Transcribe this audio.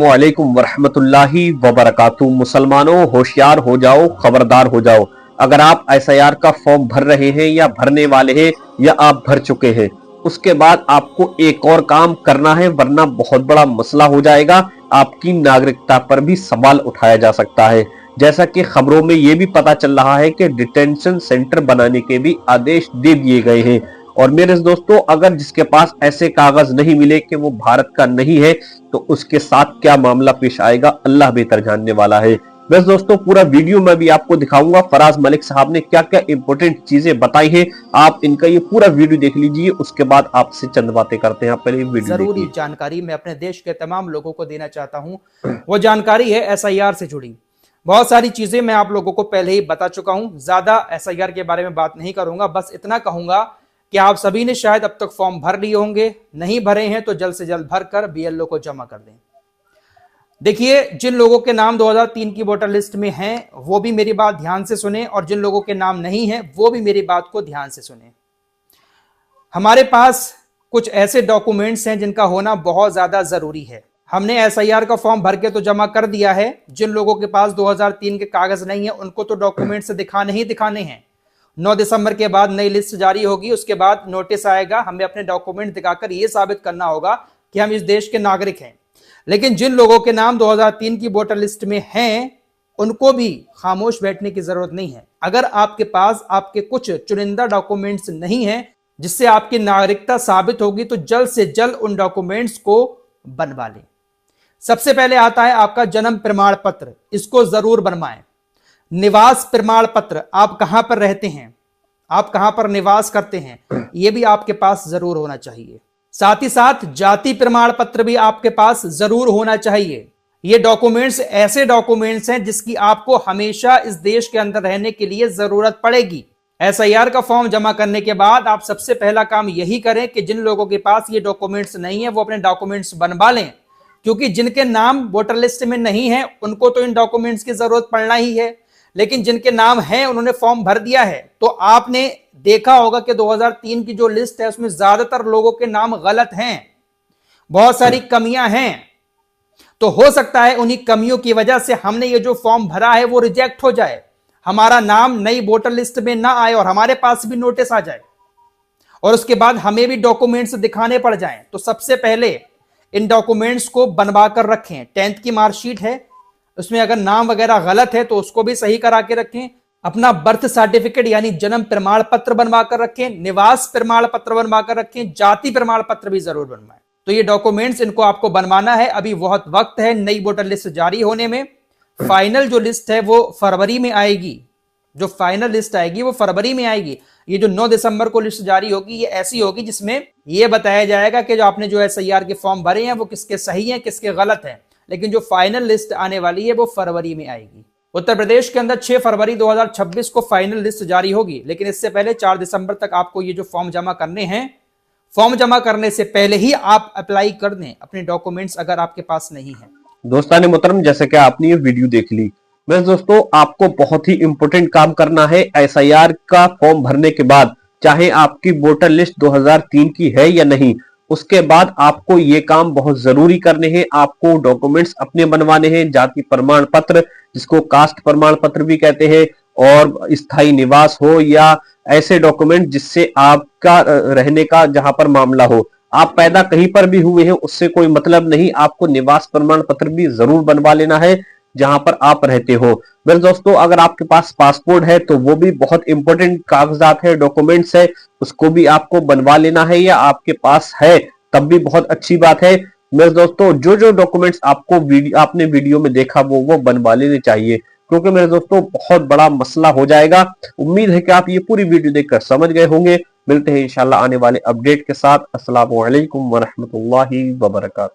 वालेकुम वरहमतुल्लाहि वबरकातुहू। मुसलमानों होशियार हो जाओ, खबरदार हो जाओ। अगर आप एसआईआर का फॉर्म भर रहे हैं या भरने वाले हैं या आप भर चुके हैं, उसके बाद आपको एक और काम करना है, वरना बहुत बड़ा मसला हो जाएगा। आपकी नागरिकता पर भी सवाल उठाया जा सकता है। जैसा कि खबरों में यह भी पता चल रहा है कि डिटेंशन सेंटर बनाने के भी आदेश दे दिए गए हैं। और मेरे दोस्तों, अगर जिसके पास ऐसे कागज नहीं मिले कि वो भारत का नहीं है, तो उसके साथ क्या मामला पेश आएगा अल्लाह बेहतर जानने वाला है। बस दोस्तों, पूरा वीडियो में भी आपको दिखाऊंगा फराज मलिक साहब ने क्या क्या इंपॉर्टेंट चीजें बताई हैं। आप इनका ये पूरा वीडियो देख लीजिए, उसके बाद आपसे चंद बातें करते हैं। आप पहले वीडियो जरूरी जानकारी मैं अपने देश के तमाम लोगों को देना चाहता हूं। वो जानकारी है एसआईआर से जुड़ी। बहुत सारी चीजें मैं आप लोगों को पहले ही बता चुका हूं। ज्यादा एसआईआर के बारे में बात नहीं करूंगा, बस इतना कहूंगा कि आप सभी ने शायद अब तक फॉर्म भर लिए होंगे, नहीं भरे हैं तो जल्द से जल्द भरकर बीएलओ को जमा कर दें। देखिए, जिन लोगों के नाम 2003 की वोटर लिस्ट में हैं वो भी मेरी बात ध्यान से सुने, और जिन लोगों के नाम नहीं है वो भी मेरी बात को ध्यान से सुने। हमारे पास कुछ ऐसे डॉक्यूमेंट्स हैं जिनका होना बहुत ज्यादा जरूरी है। हमने एसआईआर का फॉर्म भर के तो जमा कर दिया है। जिन लोगों के पास 2003 के कागज नहीं है उनको तो डॉक्यूमेंट्स दिखाने ही दिखाने हैं। 9 दिसंबर के बाद नई लिस्ट जारी होगी, उसके बाद नोटिस आएगा। हमें अपने डॉक्यूमेंट दिखाकर यह साबित करना होगा कि हम इस देश के नागरिक हैं। लेकिन जिन लोगों के नाम 2003 की वोटर लिस्ट में हैं उनको भी खामोश बैठने की जरूरत नहीं है। अगर आपके पास आपके कुछ चुनिंदा डॉक्यूमेंट्स नहीं हैं जिससे आपकी नागरिकता साबित होगी, तो जल्द से जल्द उन डॉक्यूमेंट्स को बनवा लें। सबसे पहले आता है आपका जन्म प्रमाण पत्र, इसको जरूर बनवाएं। निवास प्रमाण पत्र, आप कहां पर रहते हैं, आप कहां पर निवास करते हैं, यह भी आपके पास जरूर होना चाहिए। साथ ही साथ जाति प्रमाण पत्र भी आपके पास जरूर होना चाहिए। ये डॉक्यूमेंट्स ऐसे डॉक्यूमेंट्स हैं जिसकी आपको हमेशा इस देश के अंदर रहने के लिए जरूरत पड़ेगी। एसआईआर का फॉर्म जमा करने के बाद आप सबसे पहला काम यही करें कि जिन लोगों के पास ये डॉक्यूमेंट्स नहीं है वो अपने डॉक्यूमेंट्स बनवा लें, क्योंकि जिनके नाम वोटर लिस्ट में नहीं है उनको तो इन डॉक्यूमेंट्स की जरूरत पड़ना ही है। लेकिन जिनके नाम हैं उन्होंने फॉर्म भर दिया है, तो आपने देखा होगा कि 2003 की जो लिस्ट है उसमें ज्यादातर लोगों के नाम गलत हैं, बहुत सारी कमियां हैं। तो हो सकता है उन्हीं कमियों की वजह से हमने ये जो फॉर्म भरा है वो रिजेक्ट हो जाए, हमारा नाम नई वोटर लिस्ट में ना आए और हमारे पास भी नोटिस आ जाए, और उसके बाद हमें भी डॉक्यूमेंट्स दिखाने पड़ जाएं। तो सबसे पहले इन डॉक्यूमेंट्स को बनवा कर रखें। 10th की मार्कशीट है, उसमें अगर नाम वगैरह गलत है तो उसको भी सही करा के रखें। अपना बर्थ सर्टिफिकेट यानी जन्म प्रमाण पत्र बनवा कर रखें। निवास प्रमाण पत्र बनवा कर रखें। जाति प्रमाण पत्र भी जरूर बनवाएं। तो ये डॉक्यूमेंट्स इनको आपको बनवाना है। अभी बहुत वक्त है नई वोटर लिस्ट जारी होने में। फाइनल जो लिस्ट है वो फरवरी में आएगी। जो फाइनल लिस्ट आएगी वो फरवरी में आएगी। ये जो 9 दिसंबर को लिस्ट जारी होगी ये ऐसी होगी जिसमें ये बताया जाएगा कि जो आपने जो एसआईआर के फॉर्म भरे हैं वो किसके सही हैं किसके गलत हैं। लेकिन जो फाइनल लिस्ट आने वाली है वो फरवरी में आएगी। उत्तर प्रदेश के अंदर 6 फरवरी 2026 को फाइनल लिस्ट जारी होगी, लेकिन इससे पहले 4 दिसंबर तक आपको ये जो फॉर्म जमा करने हैं, फॉर्म जमा करने से पहले ही आप अप्लाई कर दें अपने डॉक्यूमेंट्स अगर आपके पास नहीं है। दोस्तान मोहतरम, जैसे कि आपने ये वीडियो देख ली, बस दोस्तों आपको बहुत ही इंपॉर्टेंट काम करना है। एसआईआर का फॉर्म भरने के बाद, चाहे आपकी वोटर लिस्ट 2003 की है या नहीं, उसके बाद आपको ये काम बहुत जरूरी करने हैं। आपको डॉक्यूमेंट्स अपने बनवाने हैं। जाति प्रमाण पत्र, जिसको कास्ट प्रमाण पत्र भी कहते हैं, और स्थायी निवास हो या ऐसे डॉक्यूमेंट जिससे आपका रहने का जहां पर मामला हो। आप पैदा कहीं पर भी हुए हैं उससे कोई मतलब नहीं, आपको निवास प्रमाण पत्र भी जरूर बनवा लेना है जहां पर आप रहते हो। बस दोस्तों, अगर आपके पास पासपोर्ट है तो वो भी बहुत इंपॉर्टेंट कागजात है, डॉक्यूमेंट्स है, उसको भी आपको बनवा लेना है, या आपके पास है तब भी बहुत अच्छी बात है। बस दोस्तों, जो जो डॉक्यूमेंट्स आपने वीडियो में देखा वो बनवा लेने चाहिए, क्योंकि मेरे दोस्तों बहुत बड़ा मसला हो जाएगा। उम्मीद है कि आप ये पूरी वीडियो देखकर समझ गए होंगे। मिलते हैं इंशाल्लाह आने वाले अपडेट के साथ। अस्सलामु अलैकुम वरहमतुल्लाहि वबरकातुहू।